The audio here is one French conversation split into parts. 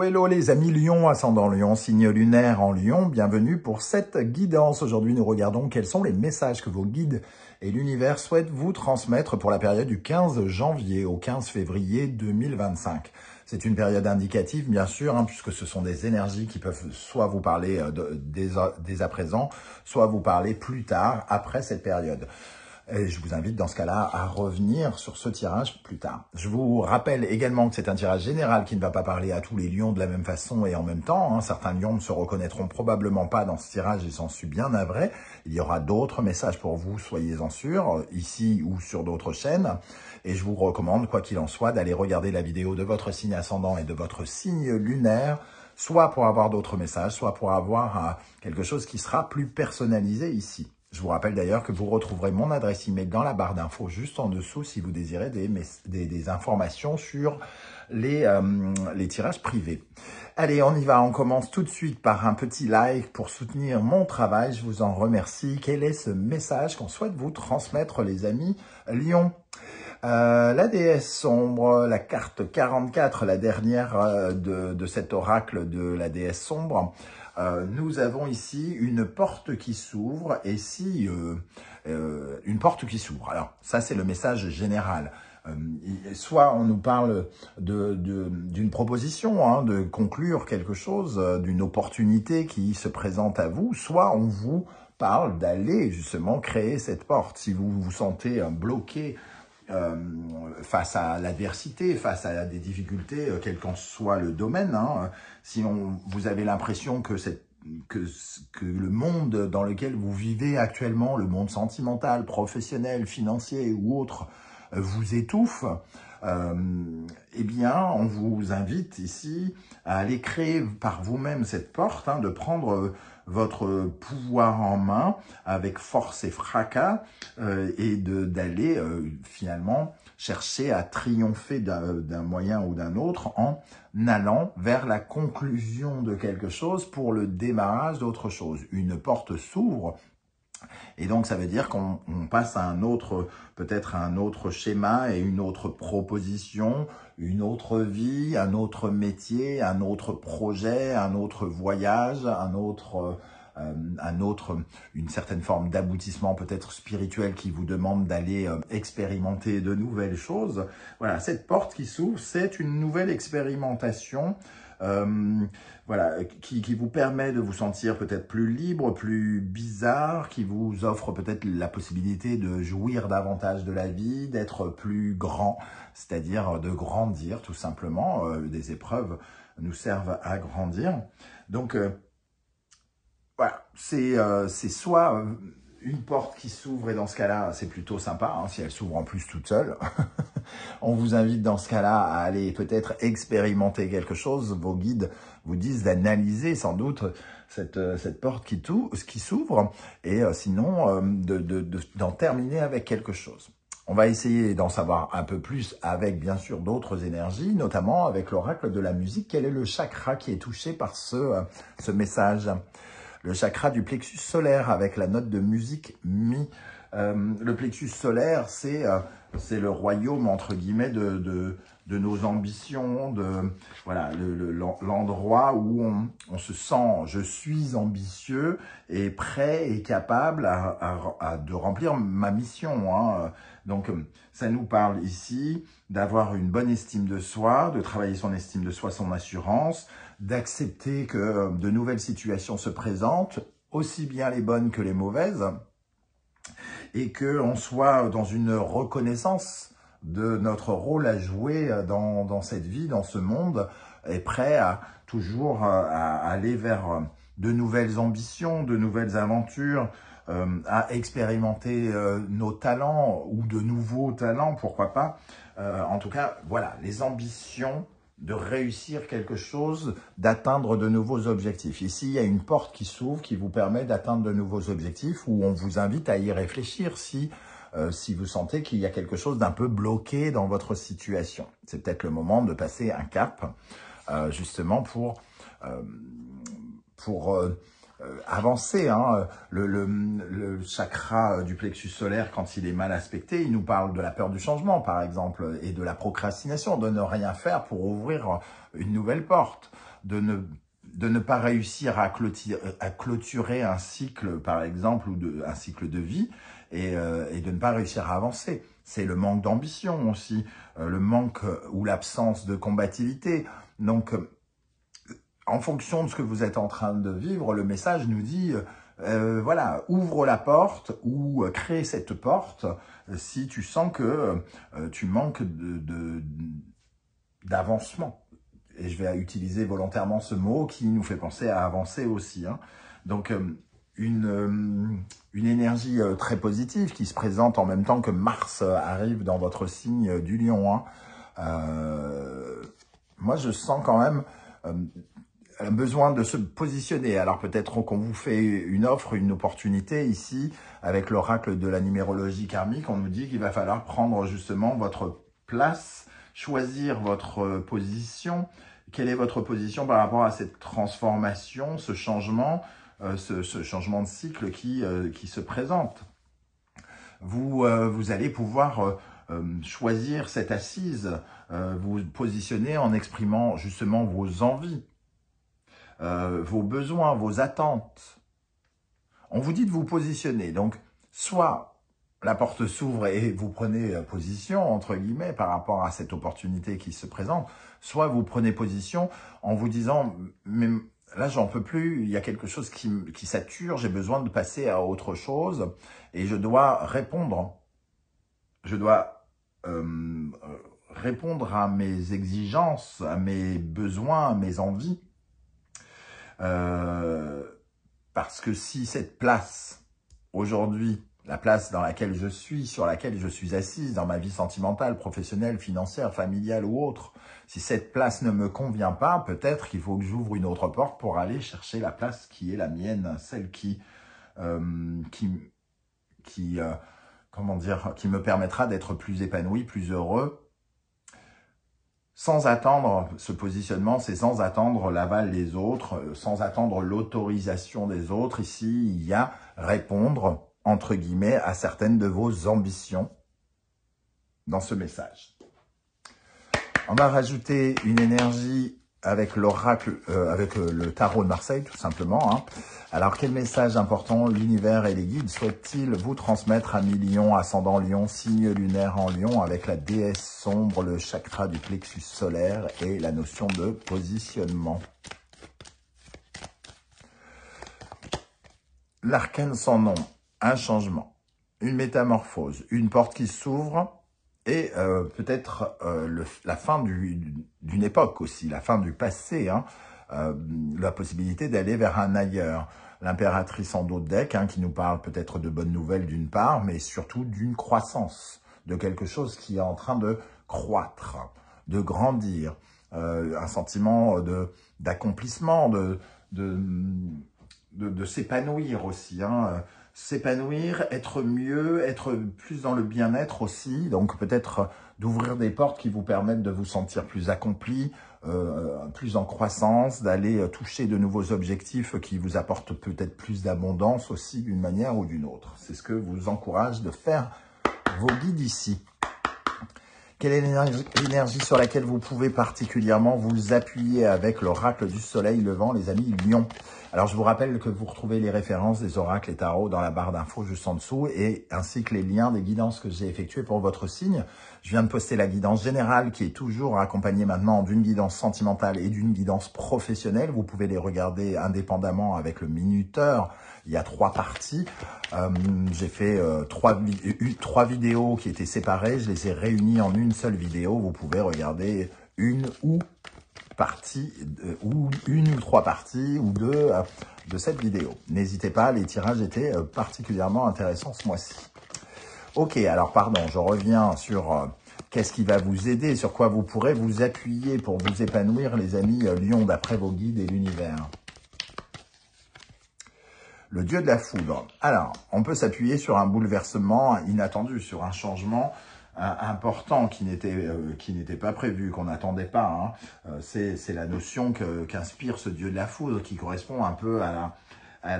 hello les amis Lion, ascendant Lion, signe lunaire en Lion, bienvenue pour cette guidance. Aujourd'hui nous regardons quels sont les messages que vos guides et l'univers souhaitent vous transmettre pour la période du 15 janvier au 15 février 2025. C'est une période indicative bien sûr, puisque ce sont des énergies qui peuvent soit vous parler dès à présent, soit vous parler plus tard, après cette période. Et je vous invite dans ce cas-là à revenir sur ce tirage plus tard. Je vous rappelle également que c'est un tirage général qui ne va pas parler à tous les lions de la même façon et en même temps. Certains lions ne se reconnaîtront probablement pas dans ce tirage et j'en suis bien navré. Il y aura d'autres messages pour vous, soyez-en sûrs, ici ou sur d'autres chaînes. Et je vous recommande, quoi qu'il en soit, d'aller regarder la vidéo de votre signe ascendant et de votre signe lunaire, soit pour avoir d'autres messages, soit pour avoir quelque chose qui sera plus personnalisé ici. Je vous rappelle d'ailleurs que vous retrouverez mon adresse email dans la barre d'infos juste en dessous si vous désirez des informations sur les tirages privés. Allez, on y va, on commence tout de suite par un petit like pour soutenir mon travail. Je vous en remercie. Quel est ce message qu'on souhaite vous transmettre, les amis Lion? La déesse sombre, la carte 44, la dernière de cet oracle de la déesse sombre. Nous avons ici une porte qui s'ouvre et si une porte qui s'ouvre. Alors ça c'est le message général. Soit on nous parle d'une proposition, de conclure quelque chose, d'une opportunité qui se présente à vous, soit on vous parle d'aller justement créer cette porte. Si vous vous sentez bloqué face à l'adversité, face à des difficultés, quel qu'en soit le domaine, si vous avez l'impression que le monde dans lequel vous vivez actuellement, le monde sentimental, professionnel, financier ou autre, vous étouffe, eh bien, on vous invite ici à aller créer par vous-même cette porte, de prendre votre pouvoir en main avec force et fracas et d'aller finalement chercher à triompher d'un moyen ou d'un autre en allant vers la conclusion de quelque chose pour le démarrage d'autre chose. Une porte s'ouvre. Et donc, ça veut dire qu'on passe à peut-être un autre schéma et une autre proposition, une autre vie, un autre métier, un autre projet, un autre voyage, une certaine forme d'aboutissement peut-être spirituel qui vous demande d'aller expérimenter de nouvelles choses. Voilà, cette porte qui s'ouvre, c'est une nouvelle expérimentation qui vous permet de vous sentir peut-être plus libre, plus bizarre, qui vous offre peut-être la possibilité de jouir davantage de la vie, d'être plus grand, c'est-à-dire de grandir tout simplement. Des épreuves nous servent à grandir. Donc, voilà, c'est soit une porte qui s'ouvre et dans ce cas-là, c'est plutôt sympa, si elle s'ouvre en plus toute seule. On vous invite dans ce cas-là à aller peut-être expérimenter quelque chose. Vos guides vous disent d'analyser sans doute cette porte qui s'ouvre et sinon d'en terminer avec quelque chose. On va essayer d'en savoir un peu plus avec bien sûr d'autres énergies, notamment avec l'oracle de la musique. Quel est le chakra qui est touché par ce message ? Le chakra du plexus solaire avec la note de musique Mi. Le plexus solaire, c'est le royaume, entre guillemets, de nos ambitions, l'endroit où on se sent, je suis ambitieux et prêt et capable de remplir ma mission. Donc, ça nous parle ici d'avoir une bonne estime de soi, de travailler son estime de soi, son assurance, d'accepter que de nouvelles situations se présentent, aussi bien les bonnes que les mauvaises, et qu'on soit dans une reconnaissance de notre rôle à jouer dans cette vie, dans ce monde, et prêt à toujours à aller vers de nouvelles ambitions, de nouvelles aventures, à expérimenter nos talents ou de nouveaux talents, pourquoi pas. En tout cas, voilà, les ambitions de réussir quelque chose, d'atteindre de nouveaux objectifs. Ici, il y a une porte qui s'ouvre, qui vous permet d'atteindre de nouveaux objectifs, où on vous invite à y réfléchir si vous sentez qu'il y a quelque chose d'un peu bloqué dans votre situation. C'est peut-être le moment de passer un cap, justement pour avancer. Hein. Le chakra du plexus solaire, quand il est mal aspecté, il nous parle de la peur du changement, par exemple, et de la procrastination, de ne rien faire pour ouvrir une nouvelle porte, de ne pas réussir à clôturer un cycle, par exemple, ou un cycle de vie, et de ne pas réussir à avancer. C'est le manque d'ambition aussi, le manque ou l'absence de combativité. Donc, en fonction de ce que vous êtes en train de vivre, le message nous dit, voilà, ouvre la porte ou crée cette porte si tu sens que tu manques d'avancement. Et je vais utiliser volontairement ce mot qui nous fait penser à avancer aussi. Hein. Donc, une énergie très positive qui se présente en même temps que Mars arrive dans votre signe du Lion. Hein. Moi, je sens quand même besoin de se positionner. Alors peut-être qu'on vous fait une offre, une opportunité ici, avec l'oracle de la numérologie karmique, on nous dit qu'il va falloir prendre justement votre place, choisir votre position. Quelle est votre position par rapport à cette transformation, ce changement, ce changement de cycle qui se présente? Vous allez pouvoir choisir cette assise, vous positionner en exprimant justement vos envies, vos besoins, vos attentes. On vous dit de vous positionner. Donc, soit la porte s'ouvre et vous prenez position, entre guillemets, par rapport à cette opportunité qui se présente, soit vous prenez position en vous disant « mais là, j'en peux plus, il y a quelque chose qui sature, j'ai besoin de passer à autre chose et je dois répondre. Je dois répondre à mes exigences, à mes besoins, à mes envies. » Parce que si cette place, aujourd'hui, la place dans laquelle je suis, sur laquelle je suis assise, dans ma vie sentimentale, professionnelle, financière, familiale ou autre, si cette place ne me convient pas, peut-être qu'il faut que j'ouvre une autre porte pour aller chercher la place qui est la mienne, celle comment dire, qui me permettra d'être plus épanoui, plus heureux. Sans attendre ce positionnement, c'est sans attendre l'aval des autres, sans attendre l'autorisation des autres. Ici, il y a répondre, entre guillemets, à certaines de vos ambitions dans ce message. On va rajouter une énergie avec l'oracle, avec le tarot de Marseille, tout simplement. Hein. Alors, quel message important l'univers et les guides souhaitent-ils vous transmettre, amis Lion, ascendant Lion, signe lunaire en Lion, avec la déesse sombre, le chakra du plexus solaire et la notion de positionnement. L'arcane sans nom, un changement, une métamorphose, une porte qui s'ouvre, et peut-être la fin d'une époque aussi, la fin du passé, hein, la possibilité d'aller vers un ailleurs. L'impératrice en dos de deck, hein, qui nous parle peut-être de bonnes nouvelles d'une part, mais surtout d'une croissance, de quelque chose qui est en train de croître, de grandir, un sentiment d'accomplissement, de s'épanouir aussi, hein, s'épanouir, être mieux, être plus dans le bien-être aussi. Donc peut-être d'ouvrir des portes qui vous permettent de vous sentir plus accompli, plus en croissance, d'aller toucher de nouveaux objectifs qui vous apportent peut-être plus d'abondance aussi d'une manière ou d'une autre. C'est ce que vous encourage de faire vos guides ici. Quelle est l'énergie sur laquelle vous pouvez particulièrement vous appuyer avec l'oracle du soleil levant, les amis Lion? Alors, je vous rappelle que vous retrouvez les références des oracles et tarots dans la barre d'infos juste en dessous, et ainsi que les liens des guidances que j'ai effectuées pour votre signe. Je viens de poster la guidance générale qui est toujours accompagnée maintenant d'une guidance sentimentale et d'une guidance professionnelle. Vous pouvez les regarder indépendamment avec le minuteur. Il y a 3 parties. J'ai fait 3 vidéos qui étaient séparées. Je les ai réunies en une seule vidéo. Vous pouvez regarder une ou 3 parties ou 2 de cette vidéo. N'hésitez pas, les tirages étaient particulièrement intéressants ce mois-ci. Ok, alors pardon, je reviens sur qu'est-ce qui va vous aider, sur quoi vous pourrez vous appuyer pour vous épanouir, les amis Lion, d'après vos guides et l'univers. Le dieu de la foudre. Alors, on peut s'appuyer sur un bouleversement inattendu, sur un changement important qui n'était pas prévu, qu'on n'attendait pas. Hein. C'est la notion qu'inspire ce dieu de la foudre qui correspond un peu à à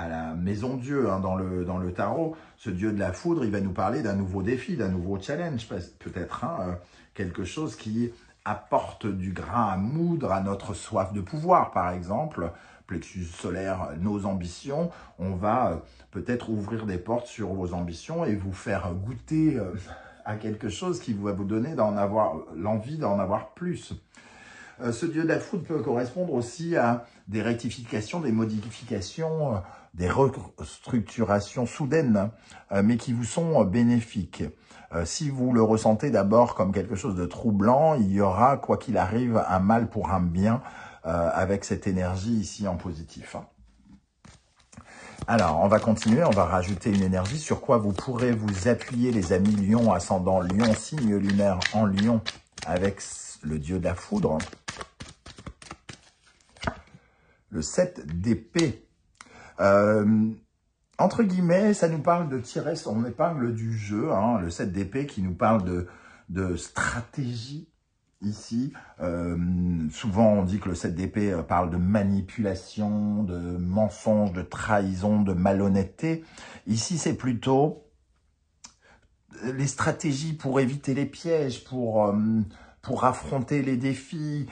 la maison Dieu hein, dans le tarot. Ce Dieu de la foudre, il va nous parler d'un nouveau défi, d'un nouveau challenge, peut-être hein, quelque chose qui apporte du grain à moudre à notre soif de pouvoir, par exemple. Plexus solaire, nos ambitions. On va peut-être ouvrir des portes sur vos ambitions et vous faire goûter à quelque chose qui va vous donner l'envie d'en avoir plus. Ce dieu de la foudre peut correspondre aussi à des rectifications, des modifications, des restructurations soudaines, mais qui vous sont bénéfiques. Si vous le ressentez d'abord comme quelque chose de troublant, il y aura, quoi qu'il arrive, un mal pour un bien avec cette énergie ici en positif. Alors, on va continuer, on va rajouter une énergie sur quoi vous pourrez vous appuyer, les amis Lion, ascendant Lion, signe lunaire en Lion, avec le dieu de la foudre. Le 7 d'épée. Entre guillemets, ça nous parle de tirer son épingle du jeu. Hein, le 7 d'épée qui nous parle de stratégie ici. Souvent, on dit que le 7 d'épée parle de manipulation, de mensonge, de trahison, de malhonnêteté. Ici, c'est plutôt les stratégies pour éviter les pièges, pour affronter les défis,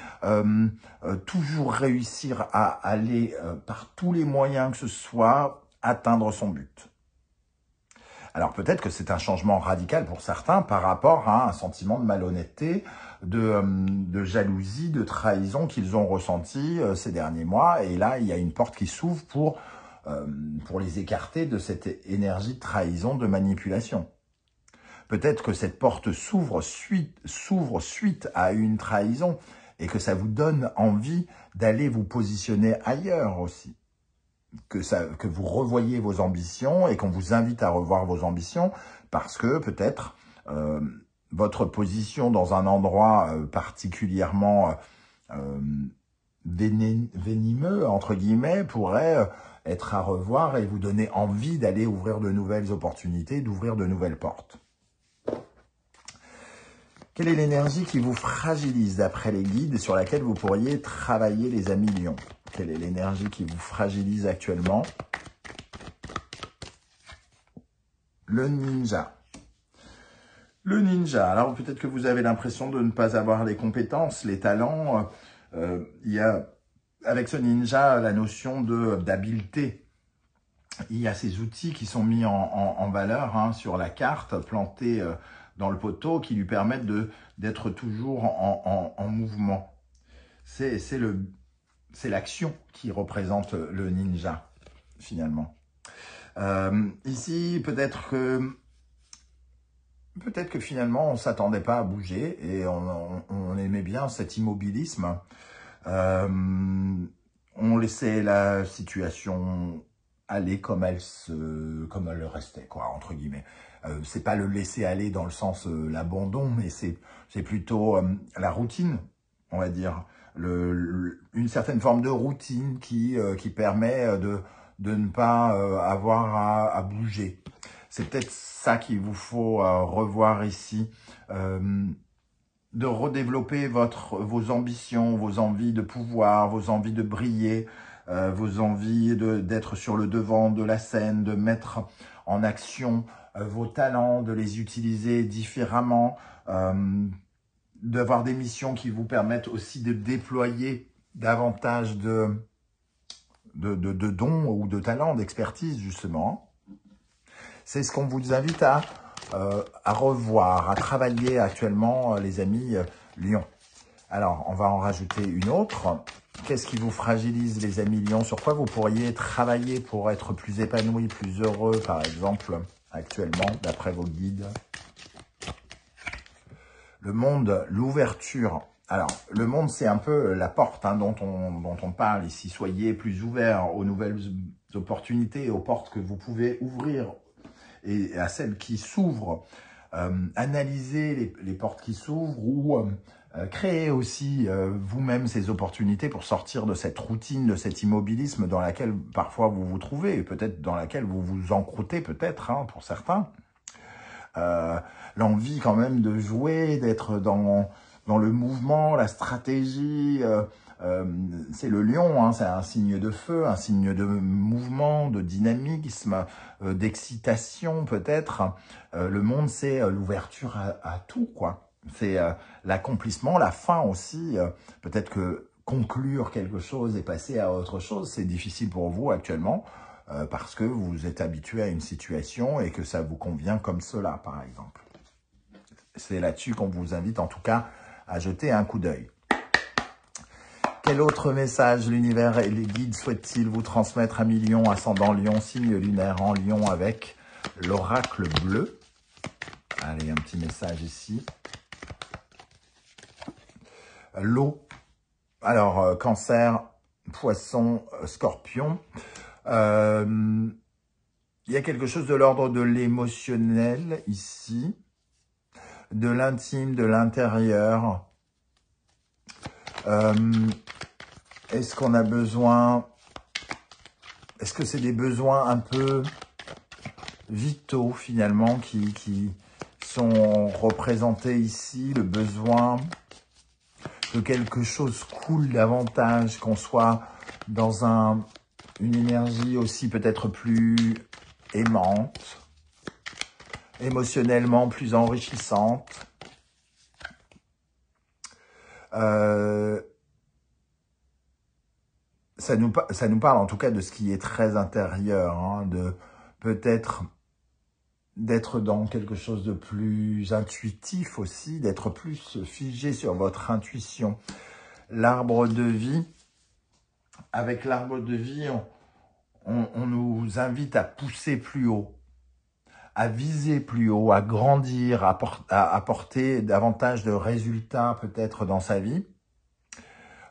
toujours réussir à aller par tous les moyens que ce soit, atteindre son but. Alors peut-être que c'est un changement radical pour certains par rapport à un sentiment de malhonnêteté, de jalousie, de trahison qu'ils ont ressenti ces derniers mois. Et là, il y a une porte qui s'ouvre pour les écarter de cette énergie de trahison, de manipulation. Peut-être que cette porte s'ouvre suite à une trahison et que ça vous donne envie d'aller vous positionner ailleurs aussi. Que vous revoyez vos ambitions et qu'on vous invite à revoir vos ambitions parce que peut-être votre position dans un endroit particulièrement venimeux, entre guillemets, pourrait être à revoir et vous donner envie d'aller ouvrir de nouvelles opportunités, d'ouvrir de nouvelles portes. Quelle est l'énergie qui vous fragilise d'après les guides sur laquelle vous pourriez travailler les amis Lion? Quelle est l'énergie qui vous fragilise actuellement? Le ninja. Le ninja. Alors peut-être que vous avez l'impression de ne pas avoir les compétences, les talents. Il y a avec ce ninja la notion d'habileté. Il y a ces outils qui sont mis en valeur hein, sur la carte, plantés dans le poteau, qui lui permettent d'être toujours en mouvement. C'est l'action qui représente le ninja, finalement. Ici, peut-être que finalement, on ne s'attendait pas à bouger et on aimait bien cet immobilisme. On laissait la situation aller comme elle restait, quoi, entre guillemets. C'est pas le laisser aller dans le sens l'abandon, mais c'est plutôt la routine, on va dire. Une certaine forme de routine qui permet de ne pas avoir à bouger. C'est peut-être ça qu'il vous faut revoir ici. De redévelopper vos ambitions, vos envies de pouvoir, vos envies de briller, vos envies d'être sur le devant de la scène, de mettre en action vos talents, de les utiliser différemment, d'avoir des missions qui vous permettent aussi de déployer davantage de dons ou de talents, d'expertise justement. C'est ce qu'on vous invite à revoir, à travailler actuellement, les amis Lion. Alors, on va en rajouter une autre. Qu'est-ce qui vous fragilise, les amis Lion? Sur quoi vous pourriez travailler pour être plus épanoui, plus heureux, par exemple, actuellement, d'après vos guides? Le monde, l'ouverture. Alors, le monde, c'est un peu la porte hein, dont on parle ici. Soyez plus ouverts aux nouvelles opportunités, aux portes que vous pouvez ouvrir et à celles qui s'ouvrent. Analysez les portes qui s'ouvrent ou créez aussi vous-même ces opportunités pour sortir de cette routine, de cet immobilisme dans laquelle parfois vous vous trouvez, et peut-être dans laquelle vous vous encroûtez peut-être hein, pour certains. L'envie quand même de jouer, d'être dans le mouvement, la stratégie, c'est le lion, hein, c'est un signe de feu, un signe de mouvement, de dynamisme, d'excitation peut-être. Le monde, c'est l'ouverture à tout, quoi. C'est l'accomplissement, la fin aussi. Peut-être que conclure quelque chose et passer à autre chose, c'est difficile pour vous actuellement parce que vous êtes habitué à une situation et que ça vous convient comme cela, par exemple. C'est là-dessus qu'on vous invite en tout cas à jeter un coup d'œil. Quel autre message l'univers et les guides souhaitent-ils vous transmettre, amis Lion, ascendant Lion, signe lunaire en Lion avec l'oracle bleu? Allez, un petit message ici. L'eau. Alors, cancer, poisson, scorpion. Il y a quelque chose de l'ordre de l'émotionnel ici, de l'intime, de l'intérieur. Est-ce qu'on a besoin... Est-ce que c'est des besoins un peu vitaux, finalement, qui sont représentés ici? Le besoin que quelque chose coule davantage, qu'on soit dans une énergie aussi peut-être plus aimante, émotionnellement plus enrichissante. Ça nous parle en tout cas de ce qui est très intérieur, hein, de peut-être d'être dans quelque chose de plus intuitif aussi, d'être plus figé sur votre intuition. L'arbre de vie, avec l'arbre de vie, on nous invite à pousser plus haut, à viser plus haut, à grandir, à apporter davantage de résultats peut-être dans sa vie.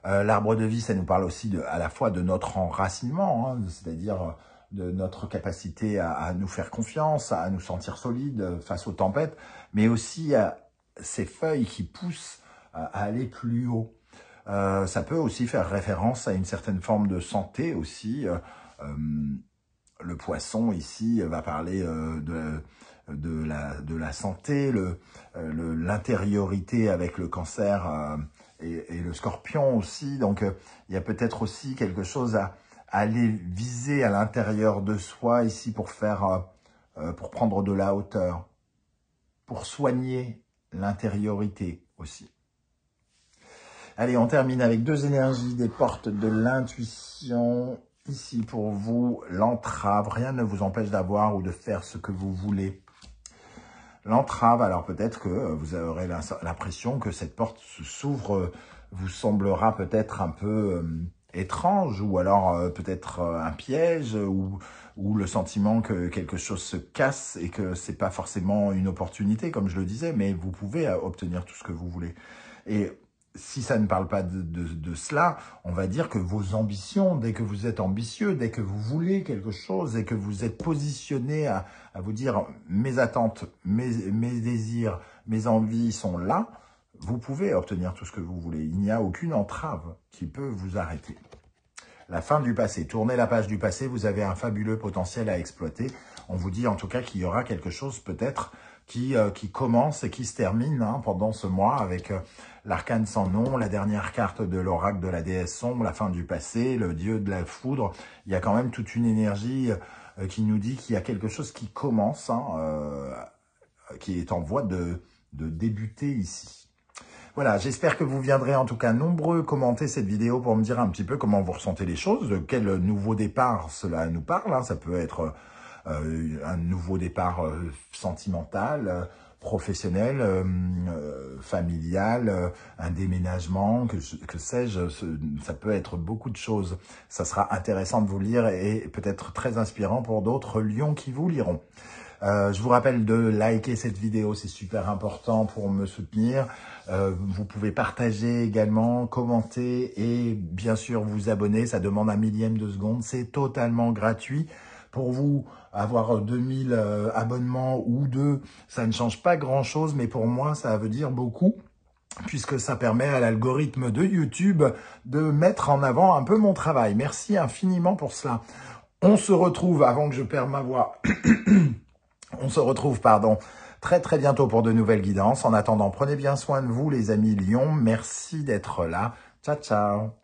L'arbre de vie, ça nous parle aussi à la fois de notre enracinement, hein, c'est-à-dire de notre capacité à nous faire confiance, à nous sentir solides face aux tempêtes, mais aussi à ces feuilles qui poussent à aller plus haut. Ça peut aussi faire référence à une certaine forme de santé aussi. Le poisson ici va parler de la santé, l'intériorité avec le cancer et le scorpion aussi. Donc il y a peut-être aussi quelque chose à aller viser à l'intérieur de soi ici pour prendre de la hauteur, pour soigner l'intériorité aussi. Allez, on termine avec deux énergies des portes de l'intuition. Ici, pour vous, l'entrave. Rien ne vous empêche d'avoir ou de faire ce que vous voulez. L'entrave, alors peut-être que vous aurez l'impression que cette porte s'ouvre, vous semblera peut-être un peu étrange, ou alors peut-être un piège, ou le sentiment que quelque chose se casse et que c'est pas forcément une opportunité, comme je le disais, mais vous pouvez obtenir tout ce que vous voulez. Et si ça ne parle pas de cela, on va dire que vos ambitions, dès que vous êtes ambitieux, dès que vous voulez quelque chose et que vous êtes positionné à vous dire mes attentes, mes désirs, mes envies sont là, vous pouvez obtenir tout ce que vous voulez. Il n'y a aucune entrave qui peut vous arrêter. La fin du passé. Tournez la page du passé, vous avez un fabuleux potentiel à exploiter. On vous dit en tout cas qu'il y aura quelque chose peut-être qui commence et qui se termine pendant ce mois avec l'arcane sans nom, la dernière carte de l'oracle de la déesse sombre, la fin du passé, le dieu de la foudre. Il y a quand même toute une énergie qui nous dit qu'il y a quelque chose qui commence, qui est en voie de débuter ici. Voilà, j'espère que vous viendrez en tout cas nombreux commenter cette vidéo pour me dire un petit peu comment vous ressentez les choses, de quel nouveau départ cela nous parle. Ça peut être un nouveau départ sentimental, professionnel, familial, un déménagement, que sais-je, ça peut être beaucoup de choses. Ça sera intéressant de vous lire et peut-être très inspirant pour d'autres lions qui vous liront. Je vous rappelle de liker cette vidéo, c'est super important pour me soutenir. Vous pouvez partager également, commenter et bien sûr vous abonner. Ça demande un millième de seconde, c'est totalement gratuit. Pour vous, avoir 2000 abonnements ou 2, ça ne change pas grand-chose, mais pour moi, ça veut dire beaucoup, puisque ça permet à l'algorithme de YouTube de mettre en avant un peu mon travail. Merci infiniment pour cela. On se retrouve, avant que je perde ma voix, on se retrouve, très très bientôt pour de nouvelles guidances. En attendant, prenez bien soin de vous, les amis Lions. Merci d'être là. Ciao, ciao.